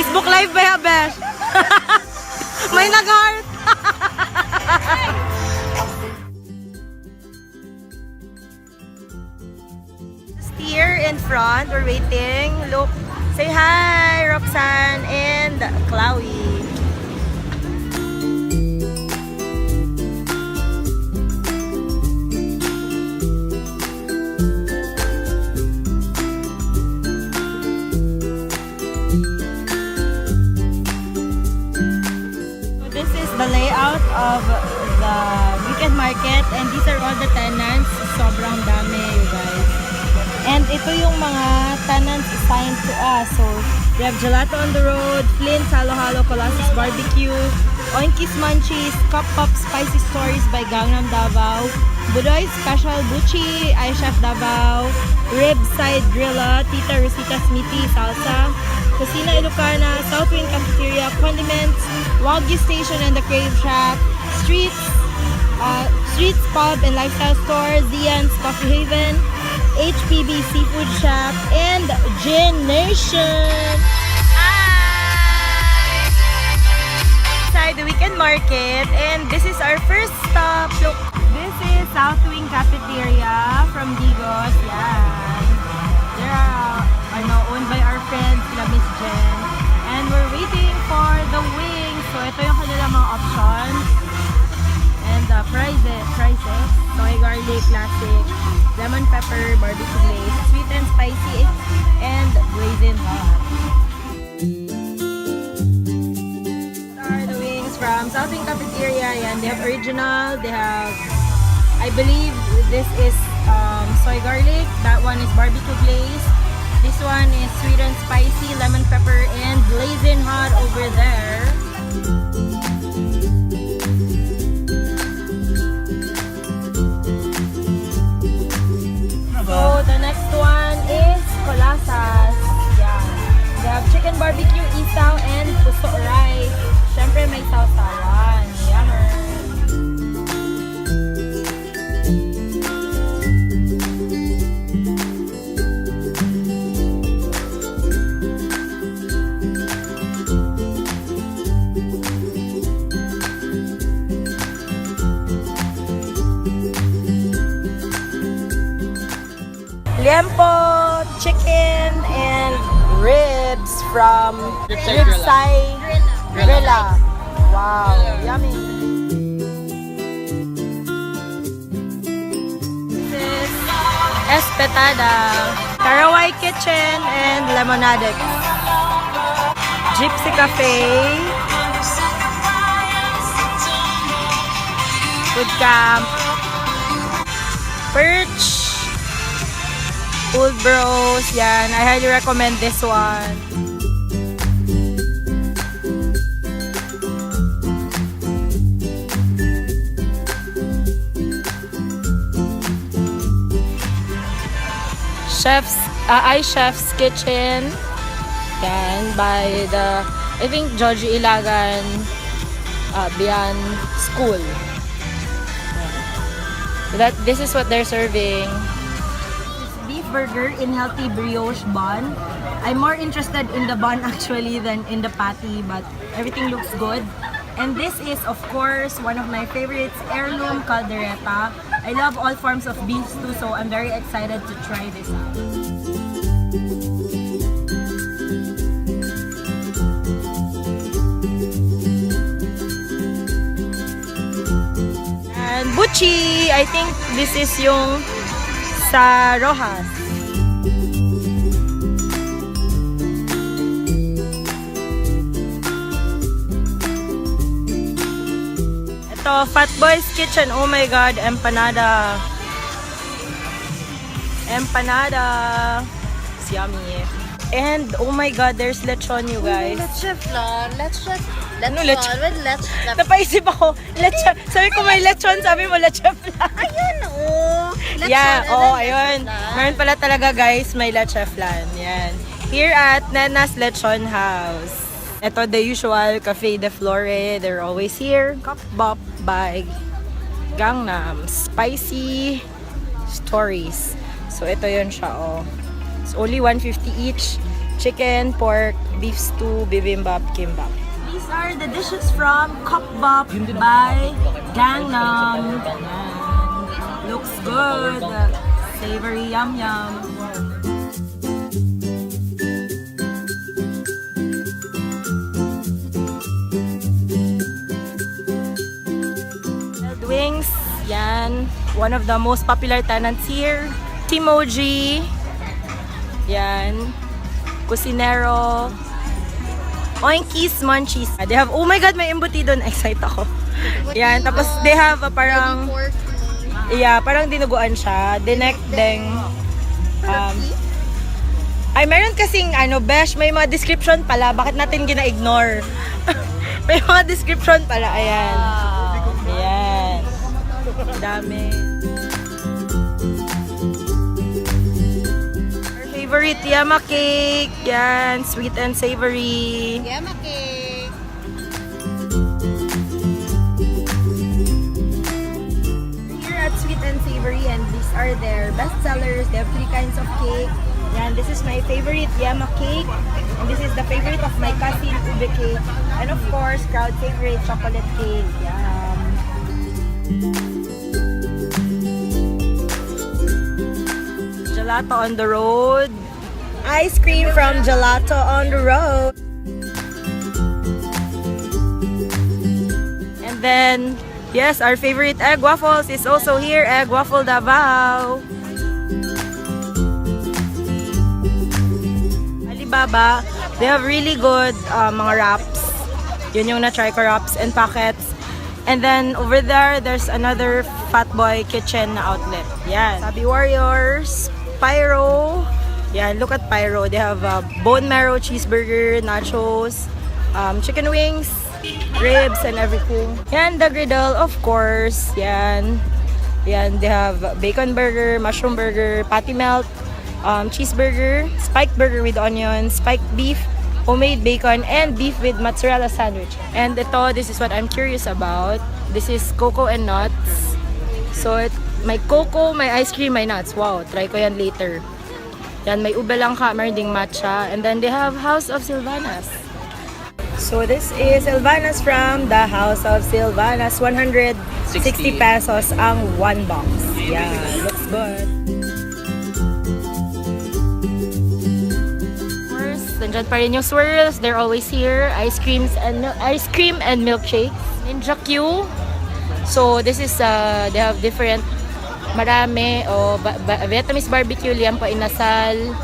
Facebook Live ba ya, Besh? May nag-heart. Here in front, we're waiting. Look, say hi, Roxanne and Chloe. This is the layout of the weekend market, and these are all the tenants. Sobrang dami, you guys. And ito yung mga tenants assigned to us. So, we have Gelato on the road, Flynn's Halo Halo, COLASA'S Barbeque, Oinkies Munchies, CUPBOP Spicy Stories by GANGNAM Davao, BUDOY'S Special BUCHI, ICHEF Davao, Ribside Grillah, Tita, Rositas, Meaty, Salsa, Cocina Ilocana, Savoury Cafeteria, Condiments, Wagyu Station and the Crave Shack, Streets Pub and Lifestyle Store, Zian's Coffee Haven, HPB Seafood Shack, and Gin Nation. Hi! Inside the weekend market, and this is our first stop. Look, this is South Wing Cafeteria from Digos. Yan. They're owned by our friend, sila Miss Jen. And we're waiting for the wings. So ito yung kanilang mga options. And prices. Soy garlic, classic, lemon pepper, barbecue glaze, sweet and spicy, and blazing hot. These are the wings from South Wing Cafeteria. Yan, they have original. They have, I believe this is soy garlic. That one is barbecue glaze. This one is sweet and spicy, lemon pepper, and blazing hot over there. So the next one is COLASA'S. Yeah. They have chicken barbecue, isaw, and puso rice. Syempre may sausawan. Yummer. Liempo, chicken, and ribs from Ribside Grillah. Wow, yummy. This is Espetada, Karawai Kitchen, and Lemonadic. Gypsy Cafe, Food Camp, Perch, Old Bros, yan. I highly recommend this one. ICHEFS Kitchen. Yan, by the, I think, George Ilagan Bian School. Yan. This is what they're serving. Burger in healthy brioche bun. I'm more interested in the bun actually than in the patty, but everything looks good. And this is, of course, one of my favorites, heirloom caldereta. I love all forms of beef too, so I'm very excited to try this out. And BUCHI, I think this is yung sa Rojas. Ito, Fat Boy's Kitchen. Oh my God, empanada. Empanada. It's yummy. And oh my God, there's lechon, you guys. Lechon flan. Lechon. Ano lechon? Napaisip ako. Lechon. Sabi ko may lechon, sabi mo lechon flan. Ayun, oh. Lechon, yeah, oh, ayun. Meron pala talaga, guys, may lechon flan. Yan. Here at Nena's Lechon House. Ito, the usual Cafe de Flore. They're always here. CUPBOP by GANGNAM. Spicy Stories. So, ito yun siya, oh. It's only 150 each. chicken, pork, beef stew, bibimbap, kimbap. These are the dishes from CUPBOP by GANGNAM. Ayan. Looks good. Savory, yum yum. Wings, yan. One of the most popular tenants here. Timoji. Yan. Cusinero. Oinkies, Munchies. They have, oh my god, may embutido na. Excited ako. Yan. Tapos they have a parang, yeah, parang dinuguan siya. Dinekdeng. Ay, meron kasing, besh, may mga description pala. Bakit natin gina-ignore? May mga description pala. Ayan. Ayan. Dami. Our favorite YEMA cake. Yan. Sweet and savory. YEMA cake. Here at Sweet and Savory, and these are their best sellers. They have 3 kinds of cake. Yan, this is my favorite YEMA cake. And this is the favorite of my cousin, ube cake. And of course, crowd favorite, chocolate cake. Yum. Gelato on the road. Ice cream from Gelato on the road. And then, yes, our favorite egg waffles is also here. Egg waffle Davao. Alibaba, they have really good mga wraps. Yun yung na-try ko, wraps and packets. And then over there, there's another Fat Boy Kitchen na outlet. Yan. Sabi Warriors, Pyro. Yan, look at Pyro. They have bone marrow cheeseburger, nachos, chicken wings, ribs, and everything. Yan, the griddle, of course. Yan. Yan, they have bacon burger, mushroom burger, patty melt, cheeseburger, spiked burger with onions, spiked beef, homemade bacon, and beef with mozzarella sandwich. And ito, this is what I'm curious about. This is cocoa and nuts. So, may cocoa, may ice cream, may nuts. Wow, try ko yan later. Yan, may ube lang ka, meron ding matcha. And then they have House of Silvanas. So, this is Silvanas from the House of Silvanas. 160 pesos ang 1 box. Yeah, looks good. Nandiyan pa rin yung swirls. They're always here. Ice cream and milkshake. Ninja Q. So this is they have different marami Vietnamese barbecue, liampo inasal,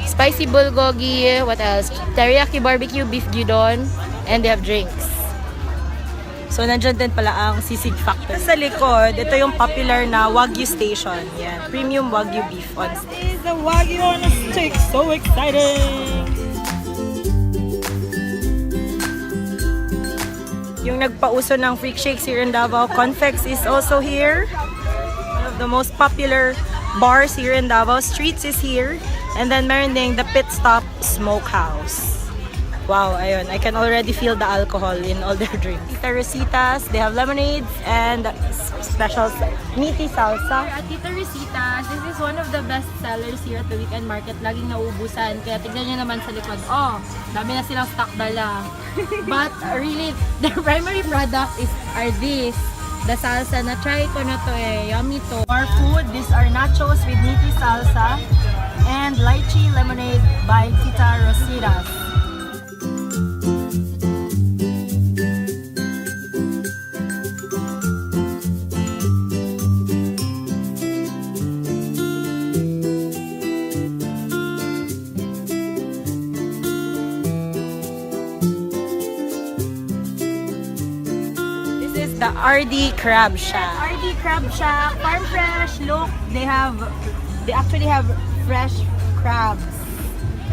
spicy bulgogi, what else? Teriyaki barbecue, beef gyudon, and they have drinks. So nandiyan din pala ang Sisig Factory. Sa likod, ito yung popular na Wagyu station. Yan, premium Wagyu beef on steak. This is the Wagyu on a stick. So exciting! Yung nagpauso ng freak shakes here in Davao, Confex is also here. One of the most popular bars here in Davao. Streets is here. And then meron ding the Pit Stop Smokehouse. Wow, ayun. I can already feel the alcohol in all their drinks. Tita Rositas, they have lemonades and special meaty salsa. At Tita Rositas, this is one of the best sellers here at the weekend market. Laging nauubusan. Kaya tignan nyo naman sa likod. Oh, dami na silang stock dala. But really, their primary product are these. The salsa na try ko na to yummy to. Our food, these are nachos with meaty salsa and lychee lemonade by Tita Rositas. The RD Crab Shack. RD Crab Shack, farm fresh. Look, they actually have fresh crabs.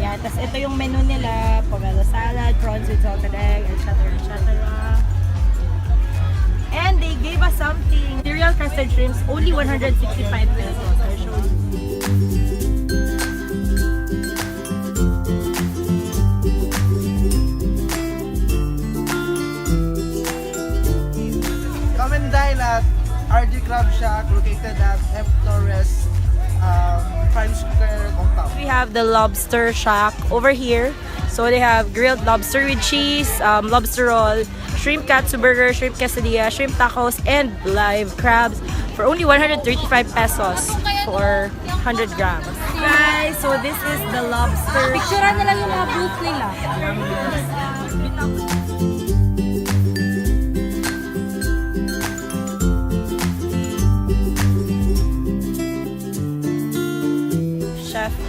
Yeah, tas ito yung menu nila, pomelo salad, prawns with salted egg, etc., etc. And they gave us something, cereal custard shrimps, only 165 pesos. I'll show you. Come and dine at RD Crab Shack located at F. Torres Times Square compound. We have the Lobster Shack over here. So they have grilled lobster with cheese, lobster roll, shrimp katsu burger, shrimp quesadilla, shrimp tacos, and live crabs for only 135 pesos for 100 grams. Guys, so this is the lobster. Picturean na lang yung mga booth nila.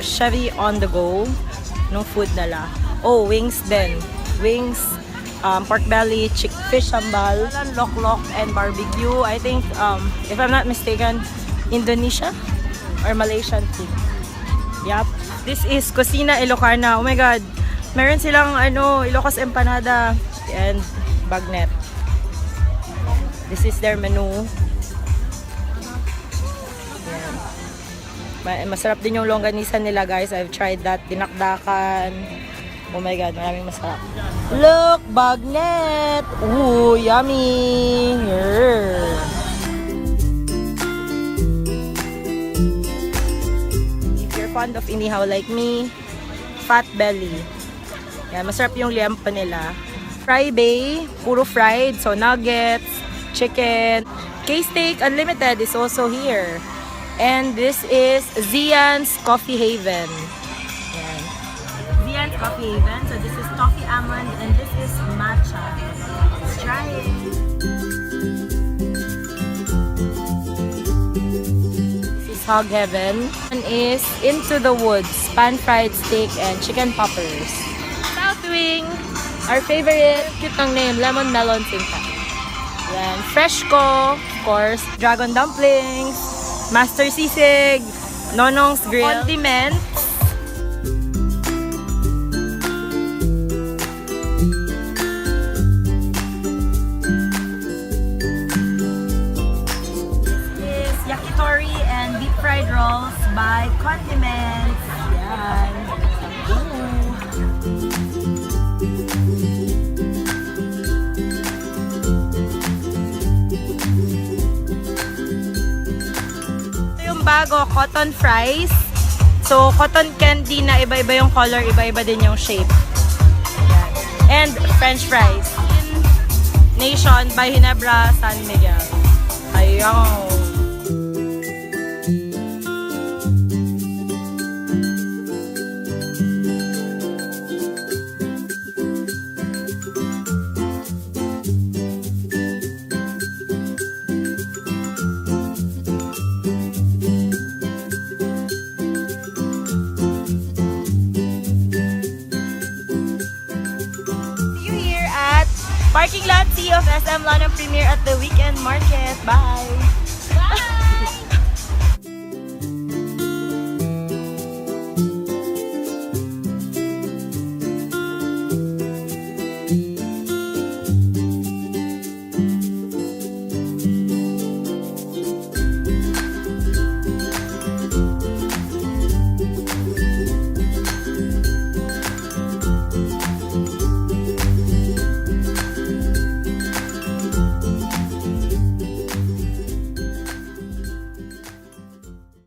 Chevy on the go no food nila. Oh, wings din. Wings, pork belly, fish sambal, lok-lok, and barbecue. I think, if I'm not mistaken, Indonesia or Malaysian food. Yup. This is Cocina Ilocana. Oh my God. Meron silang Ilocos empanada and bagnet. This is their menu. Masarap din yung longganisa nila, guys. I've tried that. Dinakdakan. Oh my God, maraming masarap. Look! Bagnet! Ooh, yummy! If you're fond of inihaw like me, fat belly. Yan, masarap yung liempo nila. Fry Bay, puro fried. So, nuggets, chicken. K-Steak Unlimited is also here. And this is Zian's Coffee Haven. Yan. Zian's Coffee Haven. So this is coffee almond and this is matcha. Let's try it. This is Hog Heaven. One is Into the Woods, pan-fried steak and chicken poppers. South Wing, our favorite. Cute ng name, lemon melon singka. Yan. Freshco, of course. Dragon dumplings. Master Sisig, Nonong's Grill, Condiment, this is yakitori and deep fried rolls by Condiment. Yan. Bago, cotton fries. So, cotton candy na iba-iba yung color, iba-iba din yung shape. Ayan. And french fries. Nation by Ginebra San Miguel. Ayaw. Parking lot C of SM Lana Premier at the weekend market. Bye!